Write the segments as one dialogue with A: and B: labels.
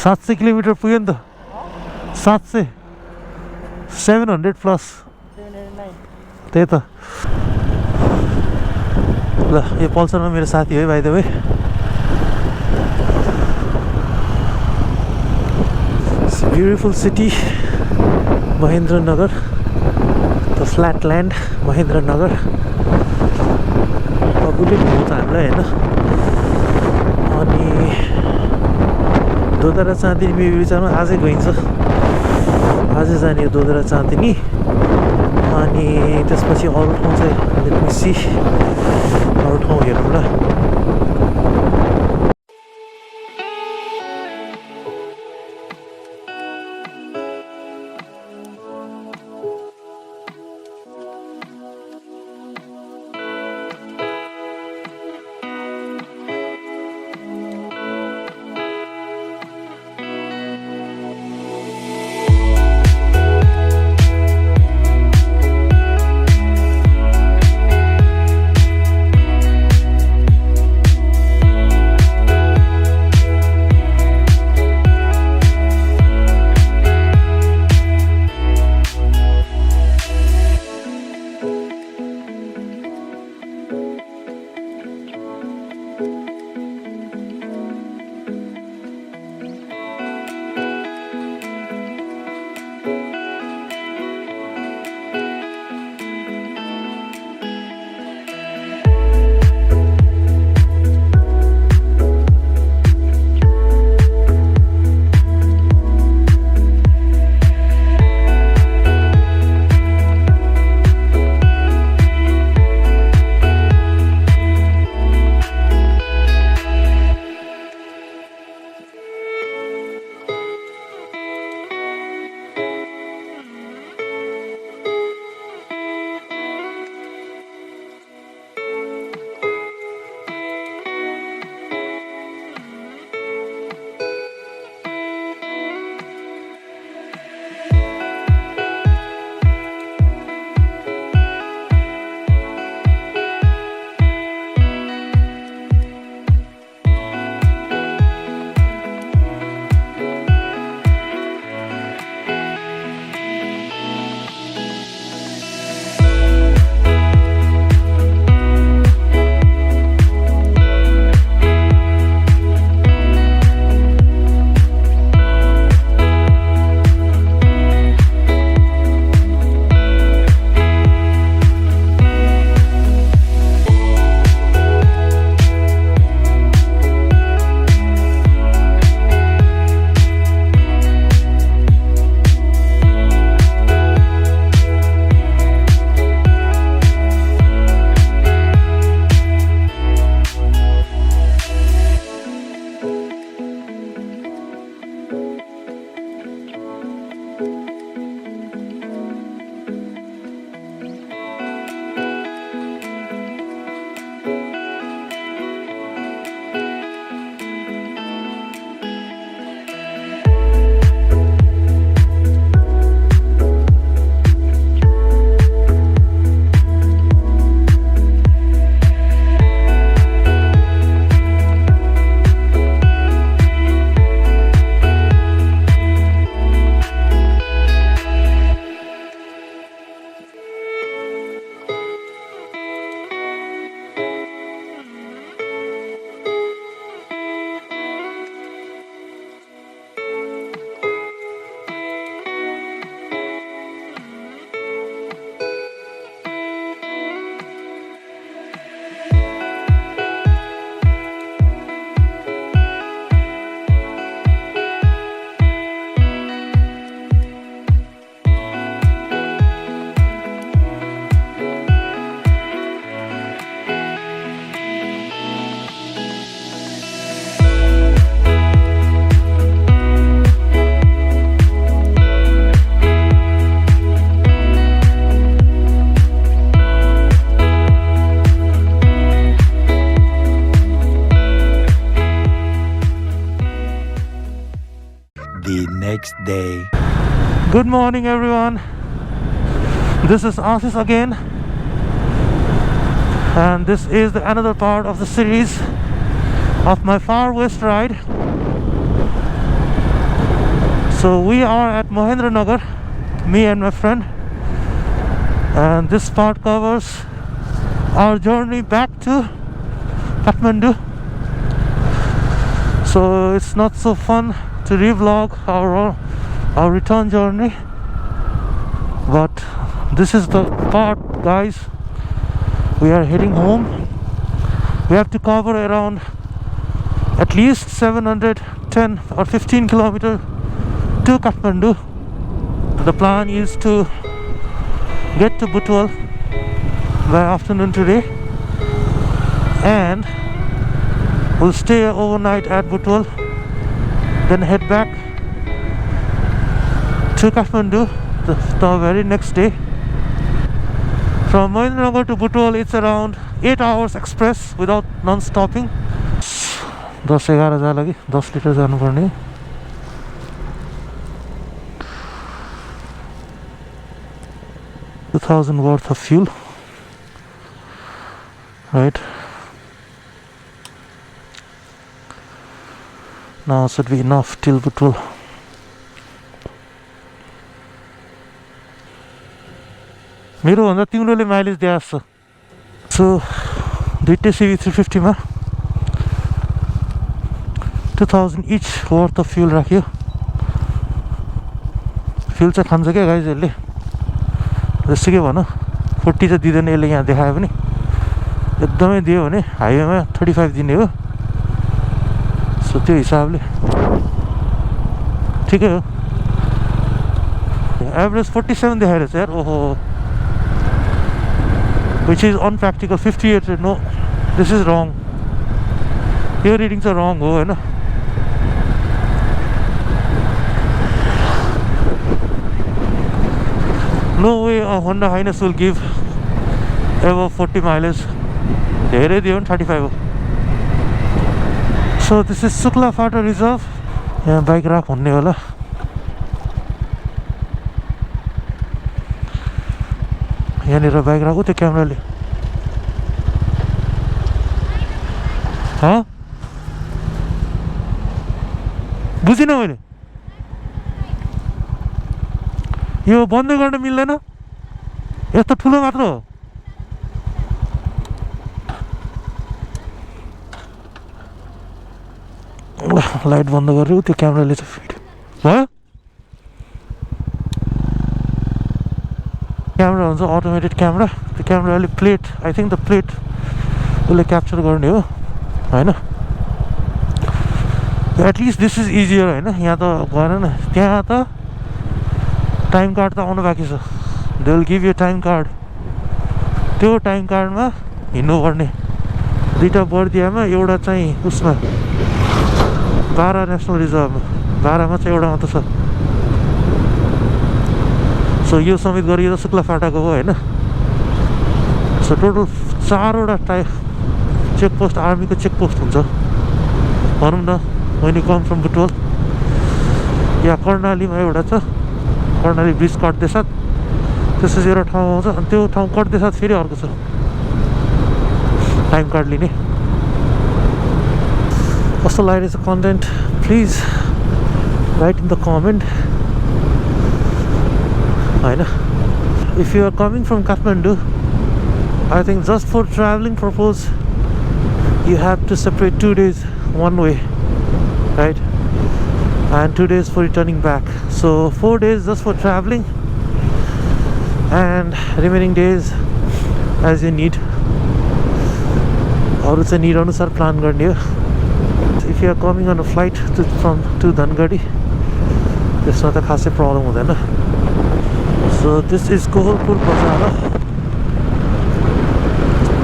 A: 700 kilometre पुग्यो नि त 700 700 प्लस त्यही त ल यो पल्सरमा मेरो साथी हो भाइ तपाईँ beautiful city Mahendranagar the flat land Mahendranagar bullet पाउँछ हामीलाई होइन अनि दोदरा चाँदिनी मेरो विचारमा आजै गइन्छ आजै जाने दोदरा चाँदिनी अनि त्यसपछि अरू ठाउँ चाहिँ मिसी अरू ठाउँ हेरौँ ल
B: next day.
A: Good morning everyone, this is Ashish again, and this is another part of the series of my far west ride. So we are at Mahendranagar, me and my friend, and this part covers our journey back to Kathmandu. So it's not so fun to revlog our return journey, but this is the part, guys. We are heading home. We have to cover around at least 710 or 15 kilometers to Kathmandu. The plan is to get to Butwal by afternoon today, and we'll stay overnight at Butwal, then head back to Kathmandu the very next day. From Mahendranagar to Butwal, it's around 8 hours express without non-stopping. 10-11 जा लागि 10 litre जानु पर्ने. $2,000 worth of fuel, right? Now should be enough till Butwal. मेरो भन्दा तिम्रोले mileage दिएको छ. सो दुईटै CB350 मा 2000 each worth of fuel राख्यो. फ्युल चाहिँ खान्छ क्या गाइज यसले, जस्तो के भन 40 चाहिँ दिँदैन यसले. यहाँ देखायो पनि एकदमै दियो भने हाइवेमा 35 दिने हो. सो त्यो हिसाबले ठिकै हो. एभरेज 47 देखाएर चाहिँ यार, ओहो, which is unpractical. 58, no, this is wrong. Your readings are wrong, हो हैन. No way a Honda Hness will give above 40 mileage. धेरै दियो भने 35 हो. So this is Sukla Fata Reserve. यहाँ बाइक राख हुन्ने होला. यहाँनिर बाइक राखु त्यो क्यामेराले. बुझिनँ मैले. यो बन्द गर्न मिल्दैन, यस्तो ठुलो मात्र हो. लाइट बन्द गर्यो त्यो क्यामेराले चाहिँ फिट भयो. क्यामेरा हुन्छ अटोमेटेड क्यामेरा. त्यो क्यामेराले plate, I think the plate उसले क्याप्चर गर्ने हो होइन. एटलिस्ट दिस इज इजियर होइन. यहाँ त भएन न. त्यहाँ त टाइम कार्ड त आउनु बाँकी छ. They will give you time card. त्यो टाइम कार्डमा हिँड्नुपर्ने. दुईवटा बर्दियामा, एउटा चाहिँ उसमा 12 नेसनल रिजर्भमा. 12मा चाहिँ एउटा मात्र छ. सो यो समेत गरियो त शुक्ला फाटाको हो होइन. सो टोटल 4वटा चेकपोस्ट, आर्मीको चेकपोस्ट हुन्छ भनौँ न. when you come from Butwal. यहाँ कर्णालीमा एउटा छ, कर्णाली ब्रिज कट्दै साथ त्यसपछि एउटा ठाउँ आउँछ, अनि त्यो ठाउँ कट्दै साथ फेरि अर्को छ टाइम कार्ड लिने. कस्तो लागेको छ content, please right in the comment होइन. If you are coming from Kathmandu, I think just for traveling purpose you have to separate 2 days one way, right, and 2 days for returning back. So 4 days just for traveling and remaining days as you need. अरू चाहिँ need अनुसार plan गर्ने हो. If you are coming on a flight to Dhangadi, त्यसमा त खासै problem हुँदैन. So this is Kohalpur Bazaar.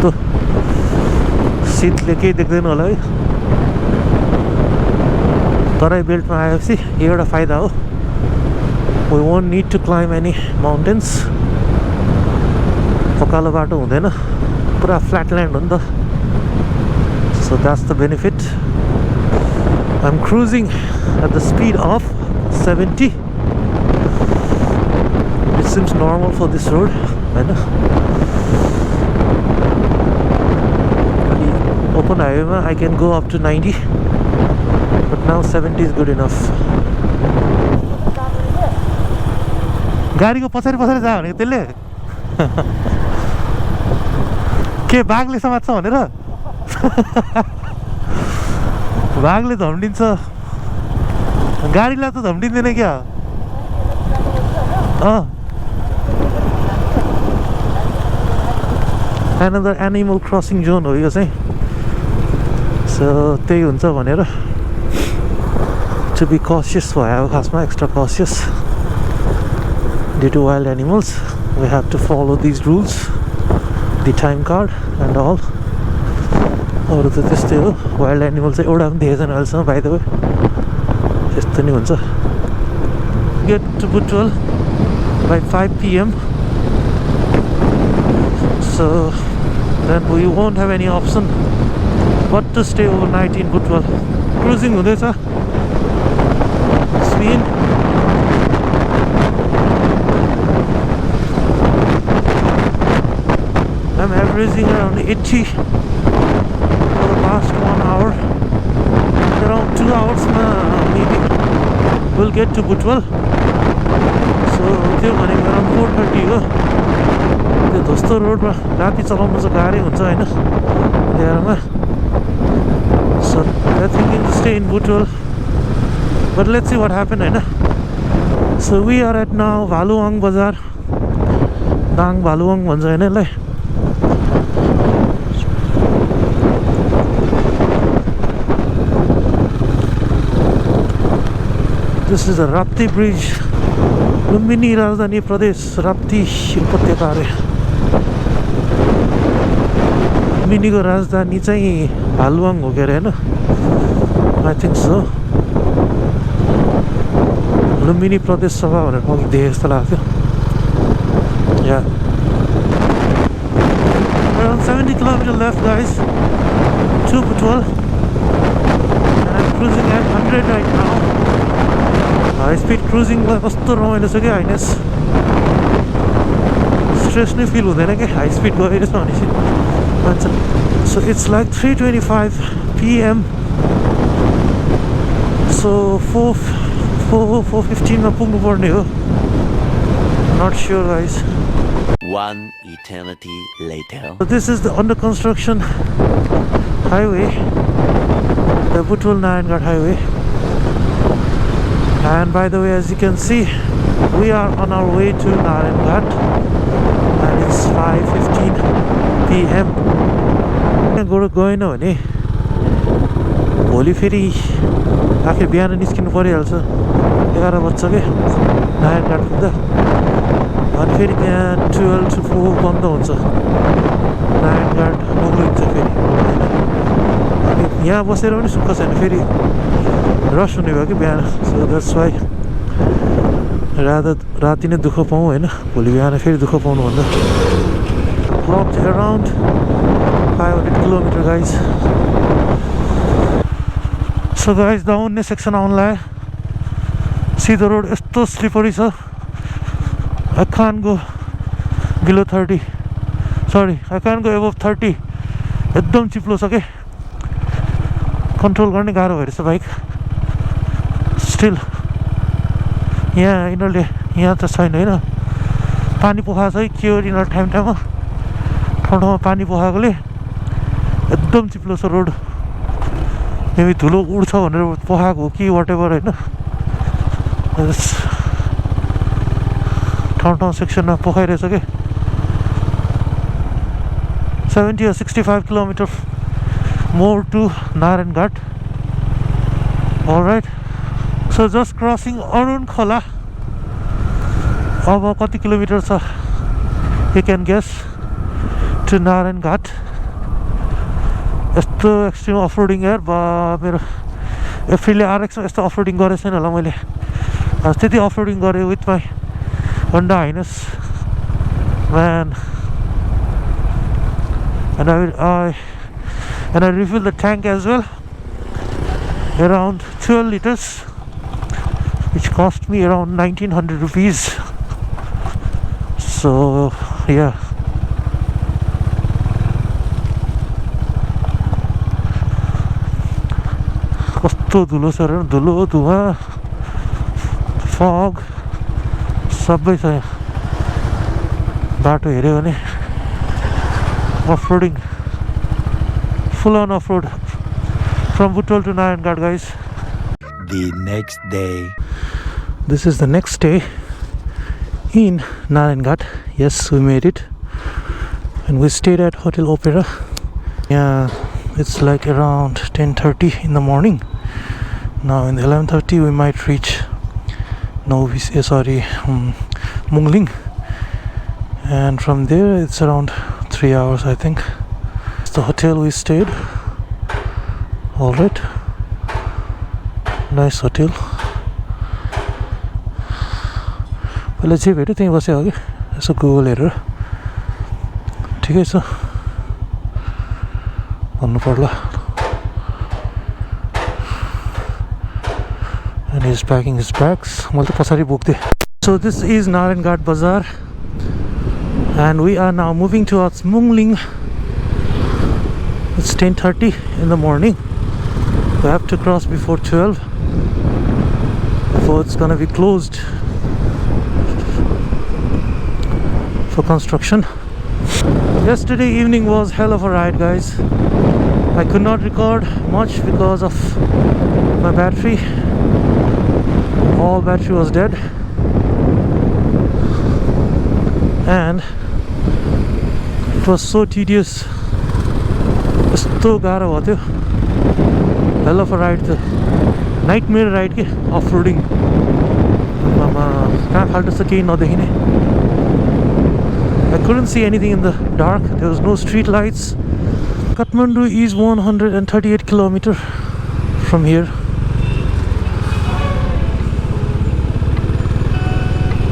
A: तो शीतले केही देख्दैन होला है. तराई बेल्टमा आएपछि यो एउटा फाइदा हो. We won't need to climb any mountains. पकालो बाटो हुँदैन, पुरा फ्ल्याट ल्यान्ड हो नि त. So that's the benefit. I'm cruising at the speed of 70. It seems normal for this road, right? Open highway I can go up to 90, but now 70 is good enough. गाडीको पछाडि पछाडि जा भनेको त्यसले के बाघले समात्छ भनेर बाघले झम्डिन्छ गाडीलाई त झम्डिँदैन क्या Another animal crossing zone हो यो चाहिँ सो त्यही हुन्छ भनेर to be cautious भयो खासमा extra cautious due to wild animals we have to follow these rules the time card and all अरू त त्यस्तै हो wild animal चाहिँ एउटा पनि देखेको छैन अहिलेसम्म by the way त्यस्तो नि हुन्छ get to Butwal by 5 p.m. so then we won't have any option but to stay overnight in Butwal. Cruising हुँदैछ speed I'm averaging around 80 for the past 1 hour. Around 2 hours maybe we'll get to Butwal. So त्यो भनेको around 4:30 हो त्यो धोस्तो रोडमा राति चलाउनु चाहिँ गाह्रै हुन्छ हैन त्यहाँमा so I'm thinking to stay in Butwal but let's see what happens Hahn so we are at now Valuang Bazar Dang Valuang भन्छ हैन यसलाई This is the Rapti Bridge Lumbini Rajdhani Pradesh Rapti उपत्यका रे Lumbini को राजधानी चाहिँ भालुवाङ हो के अरे हैन I think so Lumbini प्रदेश सभा भनेर मैले देखे जस्तो लाग्थ्यो Yeah Around 70 kilometers left guys to Butwal and I'm cruising at 100 right now high speed cruising लाई कस्तो रमाइलो छ के Hness स्ट्रेस नै फिल हुँदैन के हाई स्पिड गइरहेछ भनेपछि भन्छ so it's like 3:25 p.m. so 4:15 मा पुग्नु पर्ने हो not sure guys
B: One eternity later.
A: So this is the under construction highway the Butwal Nayangarh highway and by the way as you can see we are on our way to Nayangarh and it's 5:15 p.m. गएन भने भोलि फेरि आखिर बिहान निस्किनु परिहाल्छ 11 बज्छ के नारायणघाट पुग्दा अनि फेरि त्यहाँ 12 to 4 बन्द हुन्छ नारायणघाट उग्रिन्छ फेरि अनि यहाँ बसेर पनि सुख छैन फेरि रस हुने भयो कि बिहान सो द्याट्स वाइ राति नै दुःख पाऊँ होइन भोलि बिहान फेरि दुःख पाउनुभन्दा clocked around 500 kilometer guys so guys down section आउनलाई see the road यस्तो slippery छ I can't go below 30 sorry I can't go above 30 एकदम चिप्लो छ के कन्ट्रोल गर्ने गाह्रो भइरहेछ बाइक स्टिल यहाँ यिनीहरूले यहाँ त छैन होइन पानी पोखा छ के हो यिनीहरू टाइम टाइममा ठाउँमा पानी पोखाएकोले एकदम चिप्लो छ रोड मेबी धुलो उड्छ भनेर पोखाएको हो कि वाट एभर होइन ठाउँ सेक्सनमा पोखाइरहेछ के 70 or 65 kilometers more to Nayangarh alright so just crossing Arun Khola अब कति किलोमिटर छ you can guess to Nayangarh यस्तो एक्सट्रिम अफरोडिङ यार बा मेरो एप्रिलले आरएक्समा यस्तो अफरोडिङ गरेको छैन होला मैले त्यति अफरोडिङ गरेँ with my Honda Hness man and I refilled the tank as well around 12 liters which cost me around 1900 rupees so yeah कस्तो धुलो छ र धुलो धुवा fog सबै छ यहाँ बाटो हेऱ्यो भने off-roading, full on off-road from Buttal to Nayangarh, guys.
B: The next day.
A: This is the next day in Nayangarh. Yes, we made it, and we stayed at Hotel Opera. Yeah, it's like around 10:30 in the morning. Now in 11:30 we might reach Mungling, and from there it's around 3 hours, I think. It's the hotel we stayed. All right, nice hotel. पहले जे भेट्यो त्यहीँ बस्यो अघि यसो Google हेरेर ठिकै छ भन्नु पर्ला. And he's packing his bags. मैले त पछाडि बोक्दै. So this is Nayangarh Bazaar, and we are now moving towards Mungling. It's 10:30 in the morning. We have to cross before 12 before it's gonna be closed for construction. Yesterday evening was hell of a ride, guys. I could not record much because of my battery. All battery was dead, and it was so tedious. यस्तो गाह्रो भयो त्यो. Hell of a ride थियो. Nightmare ride के off-roading. कहाँ फाल्टो छ केही नदेखिने. I couldn't see anything in the dark. There was no street lights. Kathmandu is 138 kilometers from here.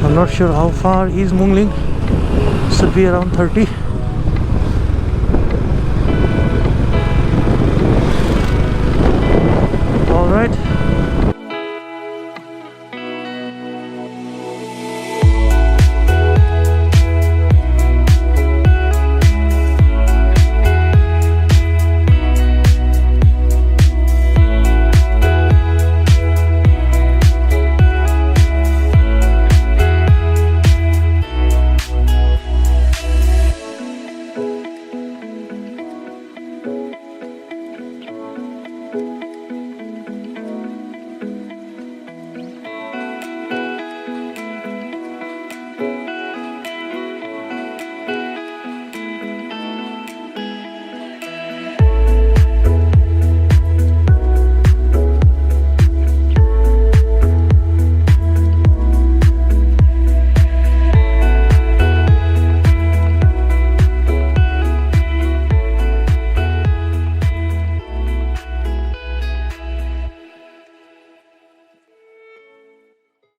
A: I'm not sure how far is Mungling. Should be around 30.